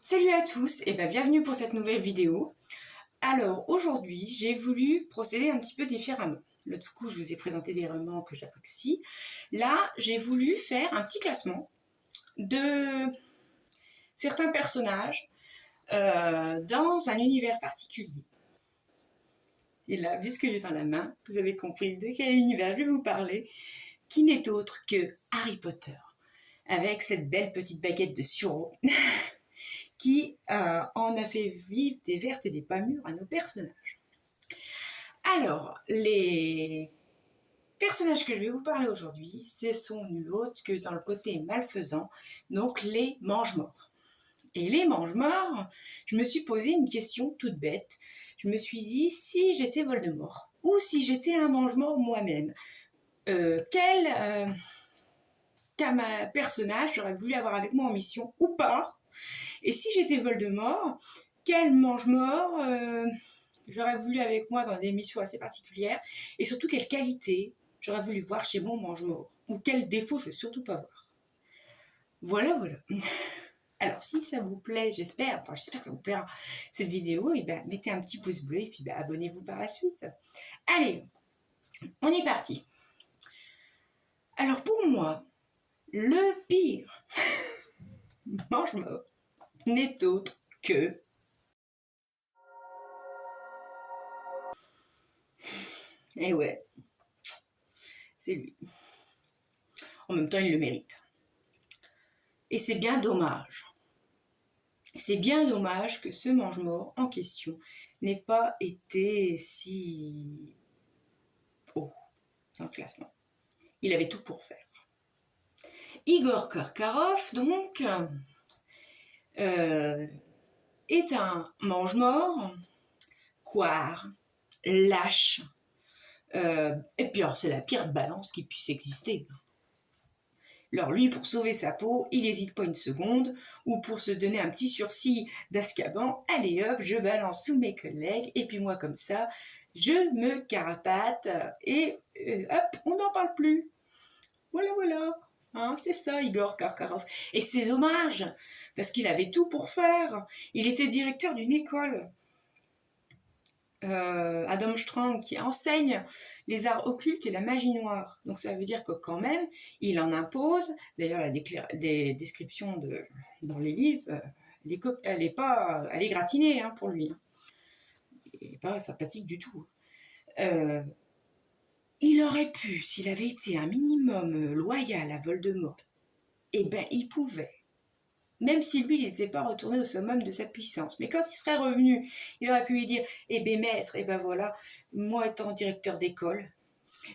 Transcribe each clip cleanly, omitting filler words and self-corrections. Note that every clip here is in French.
Salut à tous et bienvenue pour cette nouvelle vidéo. Alors aujourd'hui j'ai voulu procéder un petit peu différemment. L'autre coup je vous ai présenté des romans que j'apprécie. Là j'ai voulu faire un petit classement de certains personnages dans un univers particulier. Et là, vu ce que j'ai dans la main, vous avez compris de quel univers je vais vous parler, qui n'est autre que Harry Potter, avec cette belle petite baguette de sureau. Qui en a fait vivre des vertes et des pas mûres à nos personnages. Alors, les personnages que je vais vous parler aujourd'hui, ce sont nul autre que dans le côté malfaisant, donc les mange-morts. Et les mange-morts, je me suis posé une question toute bête. Je me suis dit, si j'étais Voldemort, ou si j'étais un mange-mort moi-même, quel personnage j'aurais voulu avoir avec moi en mission, ou pas. Et si j'étais Voldemort, quel mange-mort j'aurais voulu avec moi dans des missions assez particulières, et surtout quelle qualité j'aurais voulu voir chez mon mange-mort, ou quel défaut je ne veux surtout pas voir. Voilà. Alors si ça vous plaît, j'espère que ça vous plaira cette vidéo, et mettez un petit pouce bleu et puis abonnez-vous par la suite. Allez, on est parti. Alors pour moi, le pire mange-mort n'est autre que et ouais, c'est lui. En même temps, il le mérite. Et c'est bien dommage. C'est bien dommage que ce mange-mort en question n'ait pas été si haut dans le classement. Il avait tout pour faire. Igor Karkaroff, donc, est un mange-mort, couard, lâche, et puis alors c'est la pire balance qui puisse exister. Alors lui, pour sauver sa peau, il n'hésite pas une seconde, ou pour se donner un petit sursis d'Azkaban, allez hop, je balance tous mes collègues, et puis moi comme ça, je me carapate, et hop, on n'en parle plus. Voilà. Hein, c'est ça, Igor Karkaroff. Et c'est dommage, parce qu'il avait tout pour faire. Il était directeur d'une école. Adam Strang qui enseigne les arts occultes et la magie noire. Donc ça veut dire que quand même, il en impose. D'ailleurs, la description dans les livres, elle est gratinée pour lui. Elle n'est pas sympathique du tout. Il aurait pu, s'il avait été un minimum loyal à Voldemort, il pouvait. Même si lui, il n'était pas retourné au summum de sa puissance. Mais quand il serait revenu, il aurait pu lui dire « maître, voilà, moi étant directeur d'école,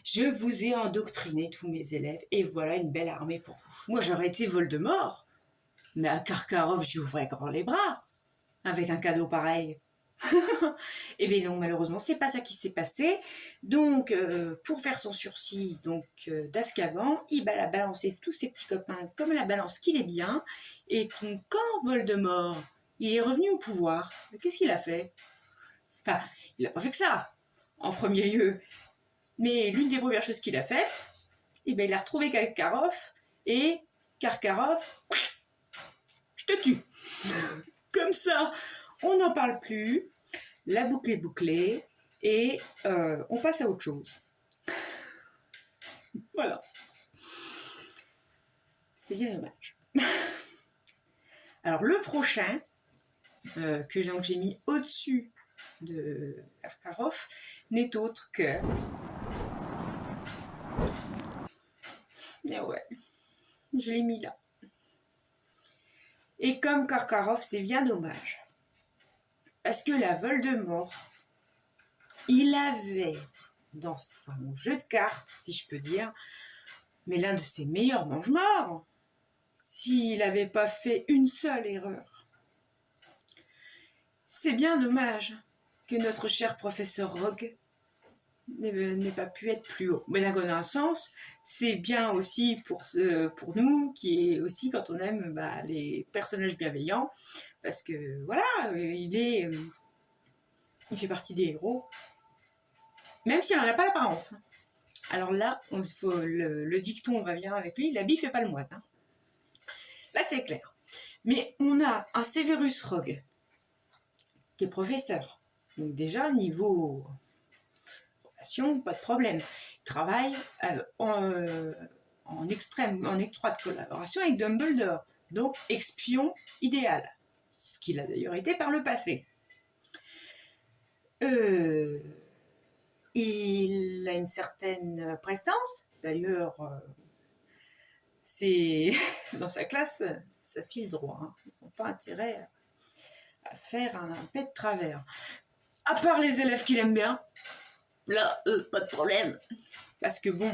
je vous ai endoctriné tous mes élèves, et voilà une belle armée pour vous. » Moi, j'aurais été Voldemort, mais à Karkaroff, j'ouvrais grand les bras, avec un cadeau pareil. Non, malheureusement, c'est pas ça qui s'est passé. Donc, pour faire son sursis d'Azkaban, il a balancé tous ses petits copains comme la balance qu'il est bien. Et quand Voldemort, il est revenu au pouvoir, qu'est-ce qu'il a fait? Enfin, il n'a pas fait que ça, en premier lieu. Mais l'une des premières choses qu'il a faites, il a retrouvé Karkaroff, et Karkaroff, je te tue. Comme ça, on n'en parle plus, la boucle est bouclée, et on passe à autre chose. Voilà. C'est bien dommage. Alors le prochain, que j'ai mis au-dessus de Karkaroff, n'est autre que... Ah ouais, je l'ai mis là. Et comme Karkaroff, c'est bien dommage. Parce que la Voldemort, il avait dans son jeu de cartes, si je peux dire, mais l'un de ses meilleurs mange-morts, s'il n'avait pas fait une seule erreur. C'est bien dommage que notre cher professeur Rogue n'ait pas pu être plus haut. Mais dans un sens, c'est bien aussi pour nous, qui est aussi quand on aime les personnages bienveillants, parce que voilà, il fait partie des héros, même s'il n'en a pas l'apparence. Alors là, le dicton va bien avec lui, l'habit fait pas le moine. Là, c'est clair. Mais on a un Severus Rogue, qui est professeur. Donc déjà, niveau formation, pas de problème. Il travaille en étroite collaboration avec Dumbledore. Donc, espion idéal. Ce qu'il a d'ailleurs été par le passé. Il a une certaine prestance. D'ailleurs, c'est dans sa classe, ça file droit. Hein. Ils n'ont pas intérêt à faire un pet de travers. À part les élèves qu'il aime bien, là, pas de problème. Parce que bon,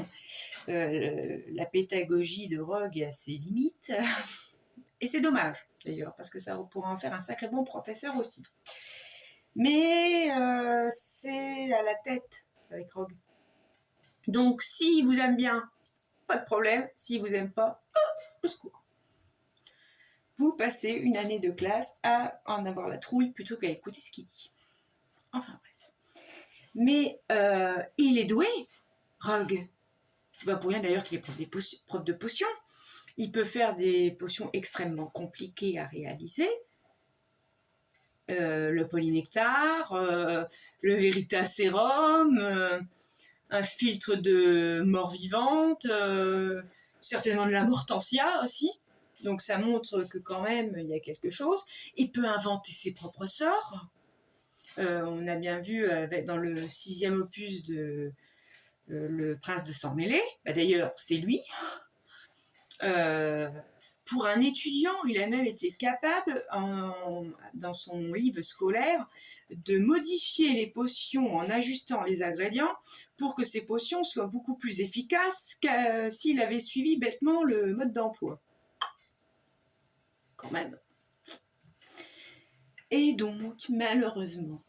la pédagogie de Rogue a ses limites. Et c'est dommage, d'ailleurs, parce que ça pourrait en faire un sacré bon professeur aussi. Mais c'est à la tête avec Rogue. Donc, s'il vous aime bien, pas de problème. S'il vous aime pas, au secours. Vous passez une année de classe à en avoir la trouille plutôt qu'à écouter ce qu'il dit. Enfin bref. Mais il est doué, Rogue. C'est pas pour rien d'ailleurs qu'il est prof de potions. Il peut faire des potions extrêmement compliquées à réaliser. Le polynectar, le Veritaserum, un filtre de mort vivante, certainement de la mortensia aussi. Donc ça montre que quand même il y a quelque chose. Il peut inventer ses propres sorts. On a bien vu dans le 6e opus de Le Prince de Sang Mêlé. Bah, d'ailleurs, c'est lui. Pour un étudiant, il a même été capable, dans son livre scolaire, de modifier les potions en ajustant les ingrédients pour que ces potions soient beaucoup plus efficaces que s'il avait suivi bêtement le mode d'emploi. Quand même. Et donc, malheureusement,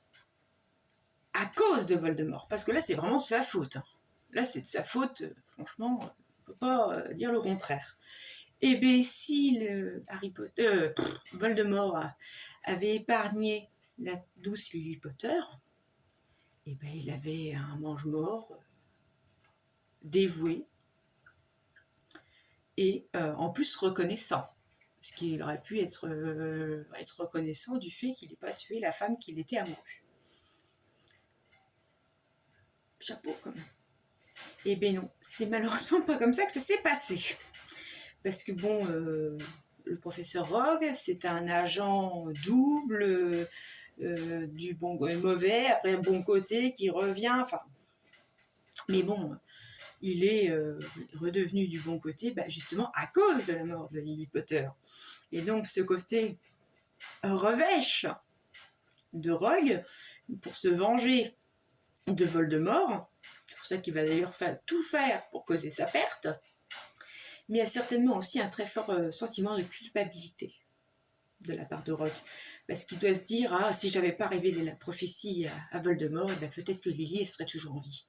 à cause de Voldemort, parce que là, c'est vraiment de sa faute. Hein. Là, c'est de sa faute, franchement, on ne peut pas dire le contraire. Et bien, si Voldemort avait épargné la douce Lily Potter, et ben il avait un mange-mort dévoué et en plus reconnaissant. Parce qu'il aurait pu être reconnaissant du fait qu'il n'ait pas tué la femme qu'il était amoureux. Chapeau quand même. Et bien non, c'est malheureusement pas comme ça que ça s'est passé. Parce que bon, le professeur Rogue, c'est un agent double, du bon mauvais, après un bon côté qui revient, enfin. Mais bon, il est redevenu du bon côté, bah, justement à cause de la mort de Lily Potter. Et donc ce côté revêche de Rogue, pour se venger de Voldemort, c'est pour ça qu'il va d'ailleurs tout faire pour causer sa perte, mais il y a certainement aussi un très fort sentiment de culpabilité de la part de Rogue. Parce qu'il doit se dire, ah, si j'avais pas révélé la prophétie à Voldemort, ben peut-être que Lily, elle serait toujours en vie.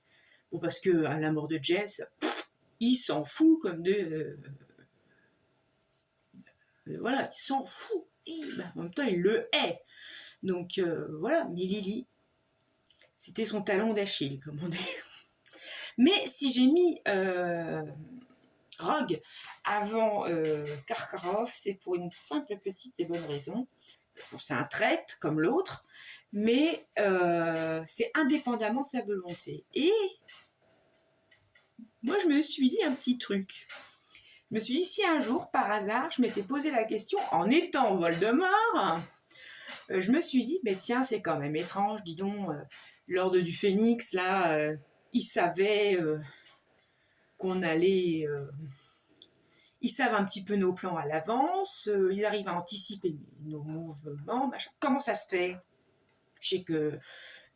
Bon, parce que à la mort de James, il s'en fout comme de... voilà, il s'en fout. Et, ben, en même temps, il le hait. Donc, voilà, mais Lily, c'était son talon d'Achille, comme on dit. Mais si j'ai mis Rogue avant Karkaroff, c'est pour une simple petite et bonne raison. C'est un traître comme l'autre, mais c'est indépendamment de sa volonté. Et moi, je me suis dit un petit truc. Je me suis dit, si un jour, par hasard, je m'étais posé la question, en étant Voldemort, je me suis dit, tiens, c'est quand même étrange, dis donc, l'ordre du Phénix, là, ils savaient qu'on allait... ils savent un petit peu nos plans à l'avance, ils arrivent à anticiper nos mouvements, machin. Comment ça se fait? Je sais que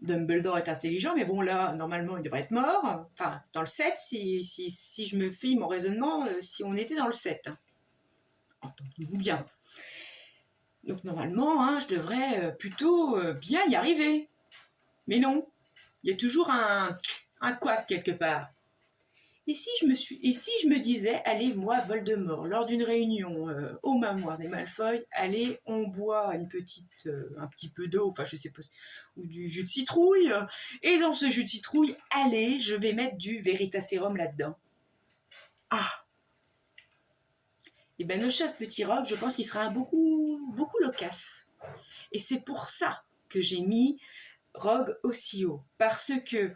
Dumbledore est intelligent, mais bon, là, normalement, il devrait être mort. Enfin, dans le 7, si je me fie mon raisonnement, si on était dans le 7. Hein. Entendez-vous bien. Donc, normalement, hein, je devrais plutôt bien y arriver. Mais non, il y a toujours un couac quelque part. Et si je me disais, allez, moi, Voldemort, lors d'une réunion au manoir des Malfoy, allez, on boit un petit peu d'eau, enfin je sais pas, ou du jus de citrouille, et dans ce jus de citrouille, allez, je vais mettre du Veritaserum là-dedans. Ah! et ben ne chasse petit Rogue, je pense qu'il sera beaucoup loquace. Et c'est pour ça que j'ai mis Rogue aussi haut. Parce que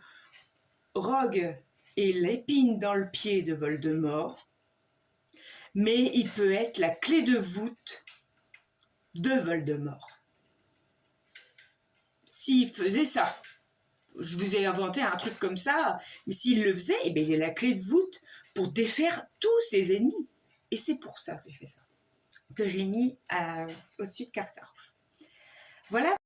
Rogue est l'épine dans le pied de Voldemort, mais il peut être la clé de voûte de Voldemort. S'il faisait ça, je vous ai inventé un truc comme ça, mais s'il le faisait, eh bien, il est la clé de voûte pour défaire tous ses ennemis. Et c'est pour ça que j'ai fait ça, que je l'ai mis au-dessus de Karkaroff. Voilà.